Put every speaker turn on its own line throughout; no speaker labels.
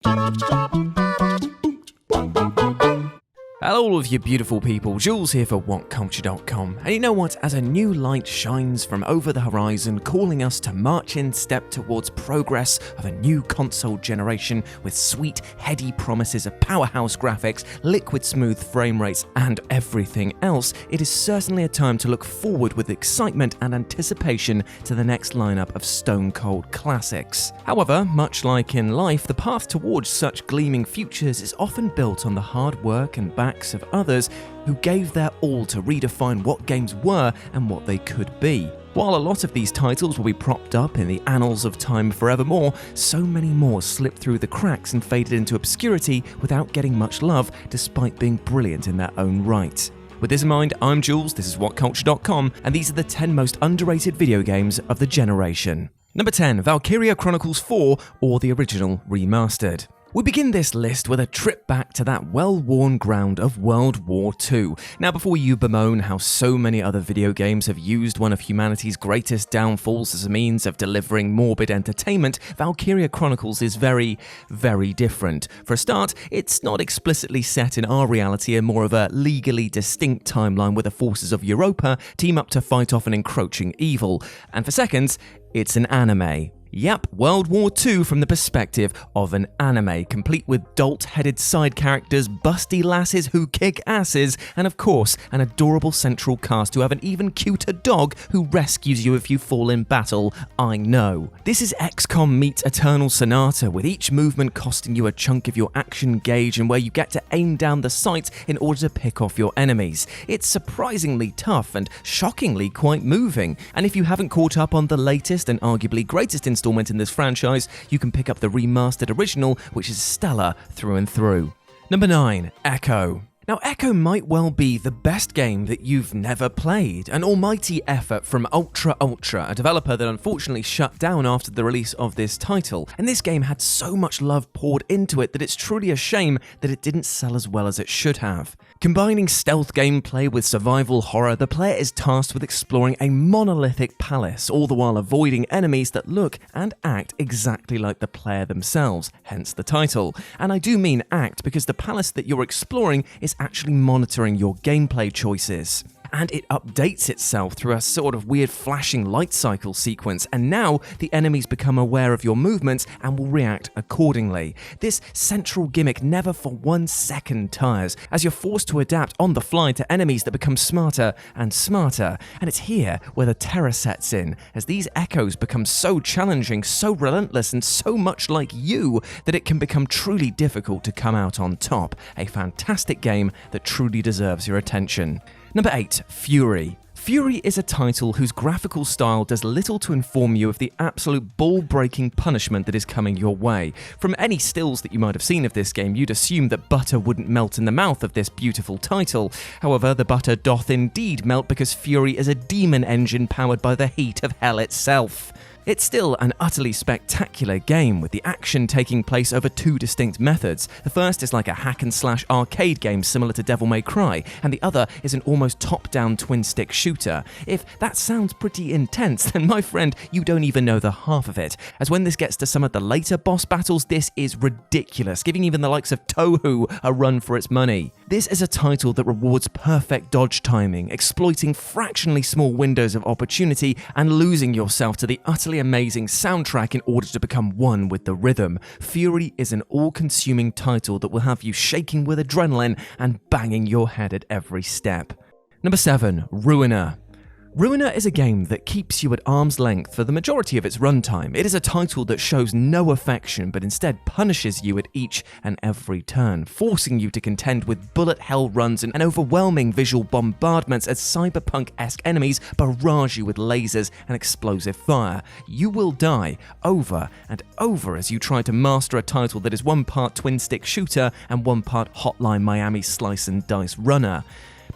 Hello all of you beautiful people, Jules here for WhatCulture.com, and you know what, as a new light shines from over the horizon calling us to march in step towards progress of a new console generation with sweet, heady promises of powerhouse graphics, liquid smooth frame rates and everything else, it is certainly a time to look forward with excitement and anticipation to the next lineup of stone cold classics. However, much like in life, the path towards such gleaming futures is often built on the hard work and backs of others who gave their all to redefine what games were and what they could be. While a lot of these titles will be propped up in the annals of time forevermore, so many more slipped through the cracks and faded into obscurity without getting much love, despite being brilliant in their own right. With this in mind, I'm Jules, this is WhatCulture.com, and these are the 10 most underrated video games of the generation. Number 10, Valkyria Chronicles 4, or the original remastered. We begin this list with a trip back to that well-worn ground of World War II. Now, before you bemoan how so many other video games have used one of humanity's greatest downfalls as a means of delivering morbid entertainment, Valkyria Chronicles is very, very different. For a start, it's not explicitly set in our reality in more of a legally distinct timeline where the forces of Europa team up to fight off an encroaching evil. And for seconds, it's an anime. Yep, World War II from the perspective of an anime, complete with dolt-headed side characters, busty lasses who kick asses, and of course, an adorable central cast who have an even cuter dog who rescues you if you fall in battle, I know. This is XCOM meets Eternal Sonata, with each movement costing you a chunk of your action gauge and where you get to aim down the sights in order to pick off your enemies. It's surprisingly tough and shockingly quite moving, and if you haven't caught up on the latest and arguably greatest installment in this franchise, you can pick up the remastered original, which is stellar through and through. Number 9, Echo. Now, Echo might well be the best game that you've never played. An almighty effort from Ultra, a developer that unfortunately shut down after the release of this title. And this game had so much love poured into it that it's truly a shame that it didn't sell as well as it should have. Combining stealth gameplay with survival horror, the player is tasked with exploring a monolithic palace, all the while avoiding enemies that look and act exactly like the player themselves, hence the title. And I do mean act because the palace that you're exploring is actually monitoring your gameplay choices. And it updates itself through a sort of weird flashing light cycle sequence, and now the enemies become aware of your movements and will react accordingly. This central gimmick never for 1 second tires, as you're forced to adapt on the fly to enemies that become smarter and smarter. And it's here where the terror sets in, as these echoes become so challenging, so relentless, and so much like you that it can become truly difficult to come out on top. A fantastic game that truly deserves your attention. Number 8, Fury. Fury is a title whose graphical style does little to inform you of the absolute ball-breaking punishment that is coming your way. From any stills that you might have seen of this game, you'd assume that butter wouldn't melt in the mouth of this beautiful title. However, the butter doth indeed melt because Fury is a demon engine powered by the heat of hell itself. It's still an utterly spectacular game, with the action taking place over 2 distinct methods. The first is like a hack-and-slash arcade game similar to Devil May Cry, and the other is an almost top-down twin-stick shooter. If that sounds pretty intense, then my friend, you don't even know the half of it, as when this gets to some of the later boss battles, this is ridiculous, giving even the likes of Touhou a run for its money. This is a title that rewards perfect dodge timing, exploiting fractionally small windows of opportunity, and losing yourself to the utterly amazing soundtrack in order to become one with the rhythm. Fury is an all-consuming title that will have you shaking with adrenaline and banging your head at every step. Number 7, Ruiner. Ruiner is a game that keeps you at arm's length for the majority of its runtime. It is a title that shows no affection but instead punishes you at each and every turn, forcing you to contend with bullet hell runs and overwhelming visual bombardments as cyberpunk-esque enemies barrage you with lasers and explosive fire. You will die over and over as you try to master a title that is 1 part twin-stick shooter and 1 part Hotline Miami slice and dice runner.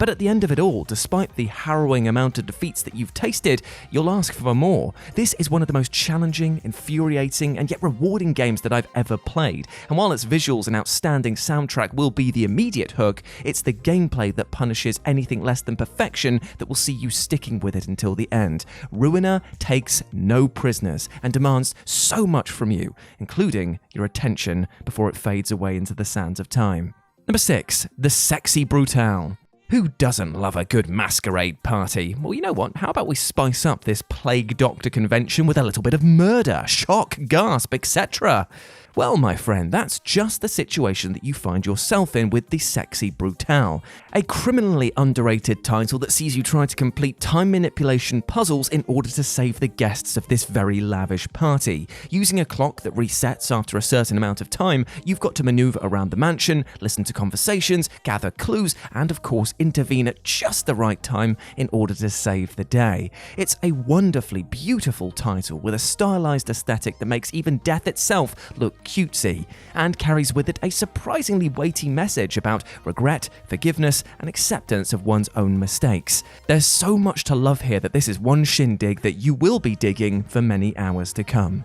But at the end of it all, despite the harrowing amount of defeats that you've tasted, you'll ask for more. This is one of the most challenging, infuriating, and yet rewarding games that I've ever played. And while its visuals and outstanding soundtrack will be the immediate hook, it's the gameplay that punishes anything less than perfection that will see you sticking with it until the end. Ruiner takes no prisoners and demands so much from you, including your attention before it fades away into the sands of time. Number 6, The Sexy Brutale. Who doesn't love a good masquerade party? Well, you know what? How about we spice up this Plague Doctor convention with a little bit of murder, shock, gasp, etc.? Well, my friend, that's just the situation that you find yourself in with The Sexy Brutale, a criminally underrated title that sees you try to complete time manipulation puzzles in order to save the guests of this very lavish party. Using a clock that resets after a certain amount of time, you've got to maneuver around the mansion, listen to conversations, gather clues, and of course intervene at just the right time in order to save the day. It's a wonderfully beautiful title with a stylized aesthetic that makes even death itself look cutesy, and carries with it a surprisingly weighty message about regret, forgiveness, and acceptance of one's own mistakes. There's so much to love here that this is one shindig that you will be digging for many hours to come.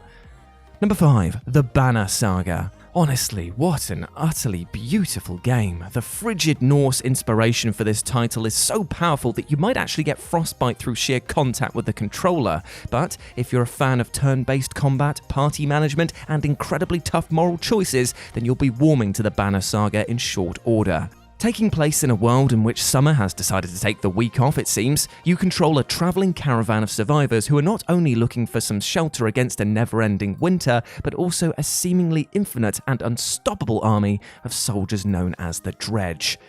Number 5, The Banner Saga. Honestly, what an utterly beautiful game. The frigid Norse inspiration for this title is so powerful that you might actually get frostbite through sheer contact with the controller. But if you're a fan of turn-based combat, party management, and incredibly tough moral choices, then you'll be warming to the Banner Saga in short order. Taking place in a world in which summer has decided to take the week off, it seems, you control a travelling caravan of survivors who are not only looking for some shelter against a never-ending winter, but also a seemingly infinite and unstoppable army of soldiers known as the Dredge.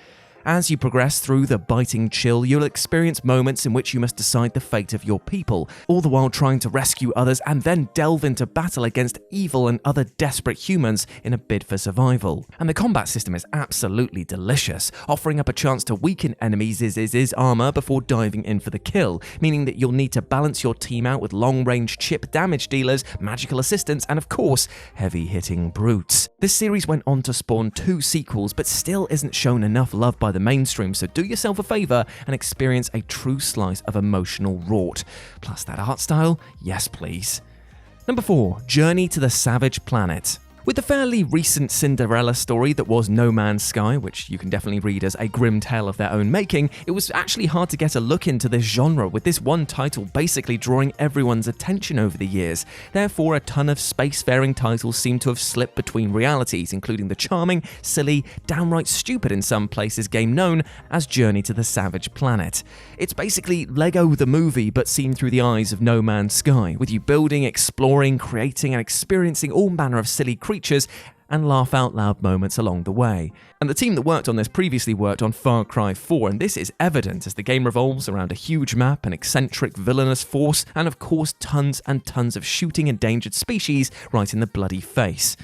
As you progress through the biting chill, you'll experience moments in which you must decide the fate of your people, all the while trying to rescue others and then delve into battle against evil and other desperate humans in a bid for survival. And the combat system is absolutely delicious, offering up a chance to weaken enemies' armor before diving in for the kill, meaning that you'll need to balance your team out with long-range chip damage dealers, magical assistants, and of course, heavy-hitting brutes. This series went on to spawn 2 sequels, but still isn't shown enough love by the mainstream, so do yourself a favor and experience a true slice of emotional rot. Plus that art style, yes please. Number 4, Journey to the Savage Planet. With the fairly recent Cinderella story that was No Man's Sky, which you can definitely read as a grim tale of their own making, it was actually hard to get a look into this genre, with this one title basically drawing everyone's attention over the years. Therefore, a ton of spacefaring titles seem to have slipped between realities, including the charming, silly, downright stupid in some places game known as Journey to the Savage Planet. It's basically Lego the movie, but seen through the eyes of No Man's Sky, with you building, exploring, creating, and experiencing all manner of silly creatures and laugh out loud moments along the way. And the team that worked on this previously worked on Far Cry 4, and this is evident as the game revolves around a huge map, an eccentric villainous force, and of course tons and tons of shooting endangered species right in the bloody face.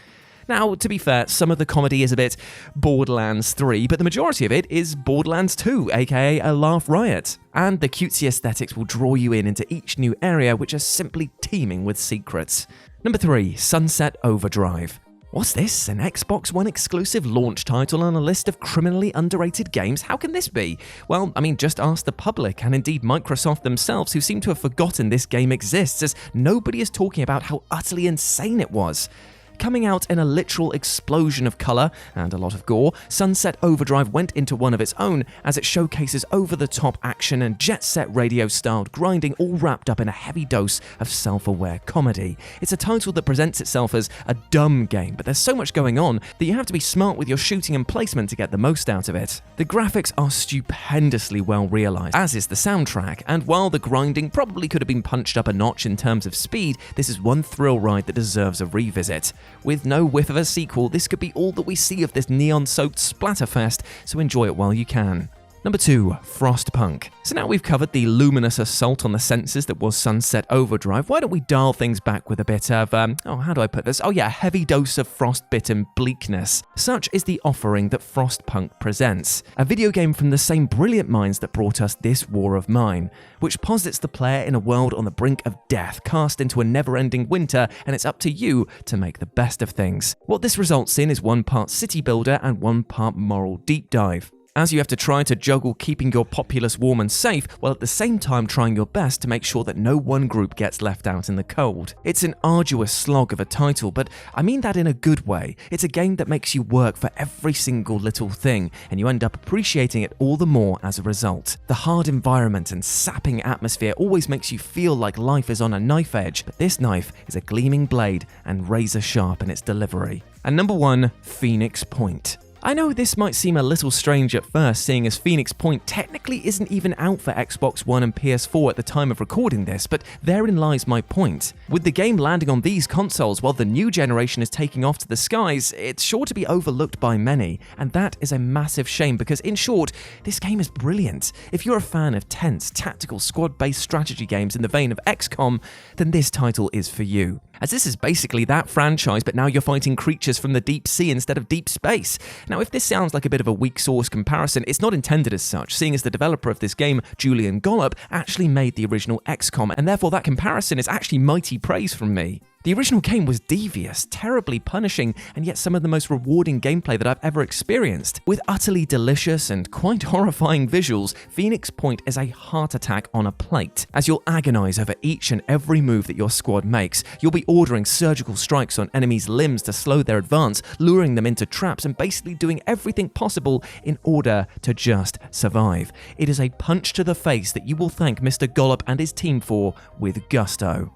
Now, to be fair, some of the comedy is a bit Borderlands 3, but the majority of it is Borderlands 2, aka a laugh riot. And the cutesy aesthetics will draw you into each new area, which are simply teeming with secrets. Number 3, Sunset Overdrive. What's this? An Xbox One exclusive launch title on a list of criminally underrated games? How can this be? Well, just ask the public, and indeed Microsoft themselves, who seem to have forgotten this game exists, as nobody is talking about how utterly insane it was. Coming out in a literal explosion of colour and a lot of gore, Sunset Overdrive went into one of its own, as it showcases over-the-top action and jet-set radio-styled grinding, all wrapped up in a heavy dose of self-aware comedy. It's a title that presents itself as a dumb game, but there's so much going on that you have to be smart with your shooting and placement to get the most out of it. The graphics are stupendously well realised, as is the soundtrack, and while the grinding probably could have been punched up a notch in terms of speed, this is one thrill ride that deserves a revisit. With no whiff of a sequel, this could be all that we see of this neon-soaked splatterfest, so enjoy it while you can. Number 2, Frostpunk. So now we've covered the luminous assault on the senses that was Sunset Overdrive, why don't we dial things back with a bit of, a heavy dose of frostbitten bleakness. Such is the offering that Frostpunk presents, a video game from the same brilliant minds that brought us This War of Mine, which posits the player in a world on the brink of death, cast into a never-ending winter, and it's up to you to make the best of things. What this results in is one part city builder and one part moral deep dive. as you have to try to juggle keeping your populace warm and safe while at the same time trying your best to make sure that no one group gets left out in the cold. It's an arduous slog of a title, but I mean that in a good way. It's a game that makes you work for every single little thing, and you end up appreciating it all the more as a result. The hard environment and sapping atmosphere always makes you feel like life is on a knife edge, but this knife is a gleaming blade and razor sharp in its delivery. And number 1, Phoenix Point. I know this might seem a little strange at first, seeing as Phoenix Point technically isn't even out for Xbox One and PS4 at the time of recording this, but therein lies my point. With the game landing on these consoles while the new generation is taking off to the skies, it's sure to be overlooked by many, and that is a massive shame because, in short, this game is brilliant. If you're a fan of tense, tactical, squad-based strategy games in the vein of XCOM, then this title is for you. As this is basically that franchise, but now you're fighting creatures from the deep sea instead of deep space. Now, if this sounds like a bit of a weak sauce comparison, it's not intended as such, seeing as the developer of this game, Julian Gollop, actually made the original XCOM, and therefore that comparison is actually mighty praise from me. The original game was devious, terribly punishing, and yet some of the most rewarding gameplay that I've ever experienced. With utterly delicious and quite horrifying visuals, Phoenix Point is a heart attack on a plate. As you'll agonize over each and every move that your squad makes, you'll be ordering surgical strikes on enemies' limbs to slow their advance, luring them into traps, and basically doing everything possible in order to just survive. It is a punch to the face that you will thank Mr. Gollop and his team for with gusto.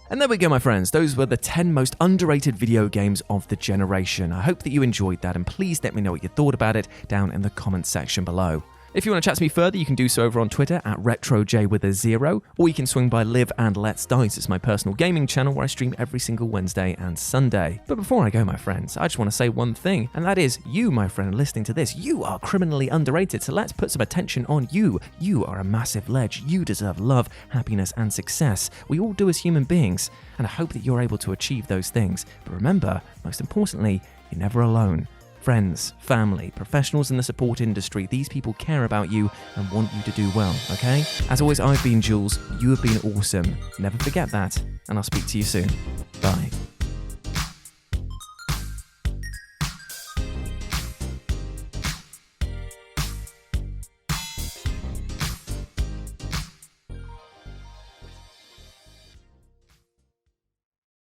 And there we go, my friends. Those were the 10 most underrated video games of the generation. I hope that you enjoyed that, and please let me know what you thought about it down in the comments section below. If you want to chat to me further, you can do so over on Twitter at RetroJ, or you can swing by Live and Let's Dice. It's my personal gaming channel where I stream every single Wednesday and Sunday. But before I go, my friends, I just want to say one thing, and that is you, my friend, listening to this, you are criminally underrated, so let's put some attention on you. You are a massive ledge. You deserve love, happiness, and success. We all do as human beings, and I hope that you're able to achieve those things. But remember, most importantly, you're never alone. Friends, family, professionals in the support industry, these people care about you and want you to do well, okay? As always, I've been Jules, you have been awesome. Never forget that, and I'll speak to you soon. Bye.